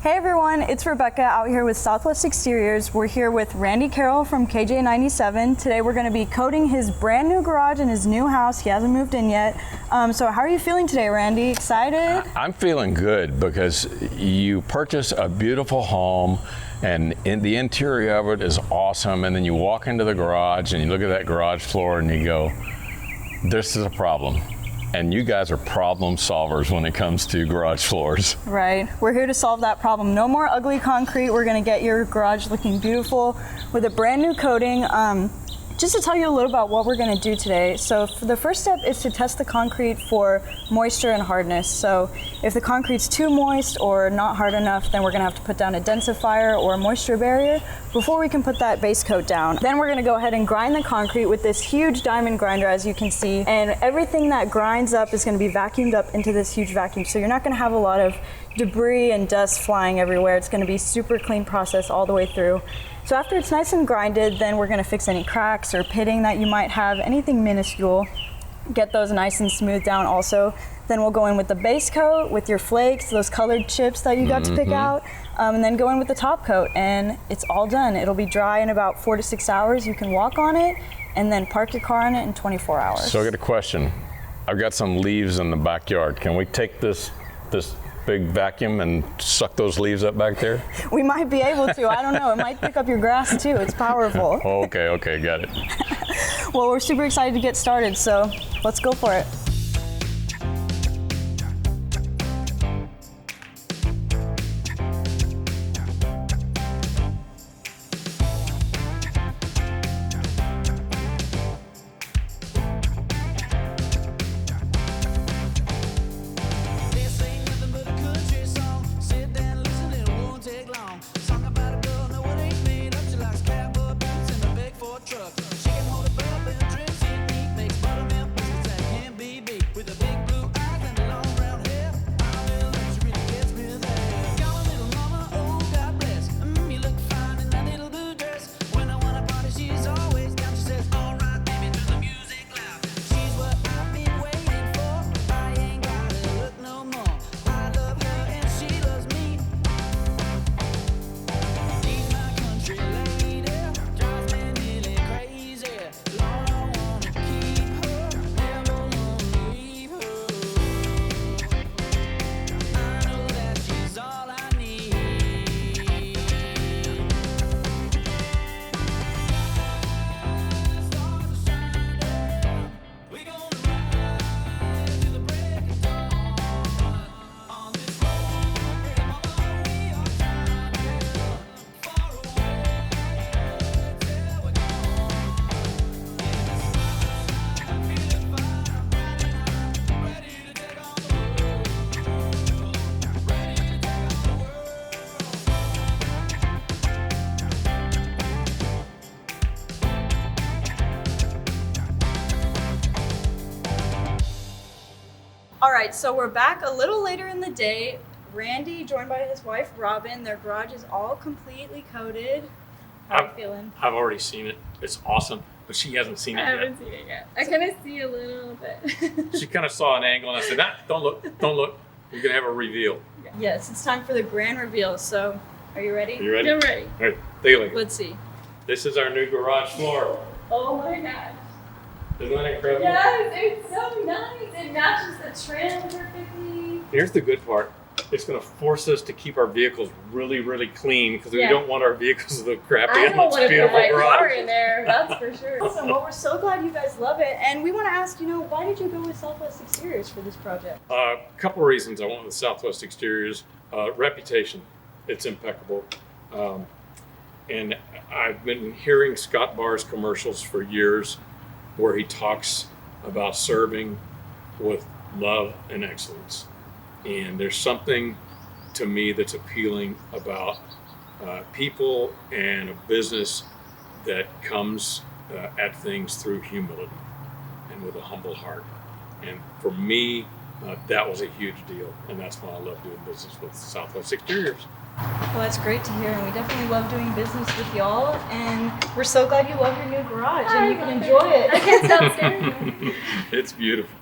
Hey everyone, it's Rebecca out here with Southwest Exteriors. We're here with Randy Carroll from KJ97. Today we're going to be coating his brand new garage in his new house. He hasn't moved in yet. So how are you feeling today, Randy? Excited? I'm feeling good because you purchase a beautiful home and the interior of it is awesome, and then you walk into the garage and you look at that garage floor and you go, this is a problem. And you guys are problem solvers when it comes to garage floors. Right. We're here to solve that problem. No more ugly concrete. We're going to get your garage looking beautiful with a brand new coating. Just to tell you a little about what we're going to do today. So the first step is to test the concrete for moisture and hardness. So if the concrete's too moist or not hard enough, then we're going to have to put down a densifier or a moisture barrier before we can put that base coat down. Then we're going to go ahead and grind the concrete with this huge diamond grinder, as you can see. And everything that grinds up is going to be vacuumed up into this huge vacuum. So you're not going to have a lot of debris and dust flying everywhere. It's going to be super clean process all the way through. So after it's nice and grinded, then we're going to fix any cracks or pitting that you might have, anything minuscule. Get those nice and smooth down also. Then we'll go in with the base coat, with your flakes, those colored chips that you got to pick out, and then go in with the top coat, and it's all done. It'll be dry in about 4 to 6 hours. You can walk on it and then park your car on it in 24 hours. So I got a question. I've got some leaves in the backyard. Can we take this big vacuum and suck those leaves up back there? We might be able to. I don't know. It might pick up your grass too. It's powerful. Okay, got it. Well, we're super excited to get started, so let's go for it. All right, so we're back a little later in the day. Randy, joined by his wife, Robin. Their garage is all completely coated. How are you feeling? I've already seen it. It's awesome, but she hasn't seen it yet. I haven't seen it yet. I kind of see a little bit. She kind of saw an angle, and I said, don't look. We're going to have a reveal. Yes, it's time for the grand reveal. So, are you ready? Are you ready? I'm ready. All right, take a look. Let's see. This is our new garage floor. Oh my gosh. Isn't that incredible? Yes, it's so nice. It matches the trim perfectly. Here's the good part. It's going to force us to keep our vehicles really, really clean because we Yeah. don't want our vehicles to look crappy I in don't this want to put beautiful my car garage. in there, that's for sure. Awesome. Well, we're so glad you guys love it. And we want to ask, why did you go with Southwest Exteriors for this project? A couple of reasons I went with Southwest Exteriors. Reputation, it's impeccable. And I've been hearing Scott Barr's commercials for years where he talks about serving with love and excellence. And there's something to me that's appealing about people and a business that comes at things through humility and with a humble heart. And for me, that was a huge deal. And that's why I love doing business with Southwest Exteriors. Well, that's great to hear, and we definitely love doing business with y'all, and we're so glad you love your new garage and you can enjoy it. I can't stop staring at it. It's beautiful.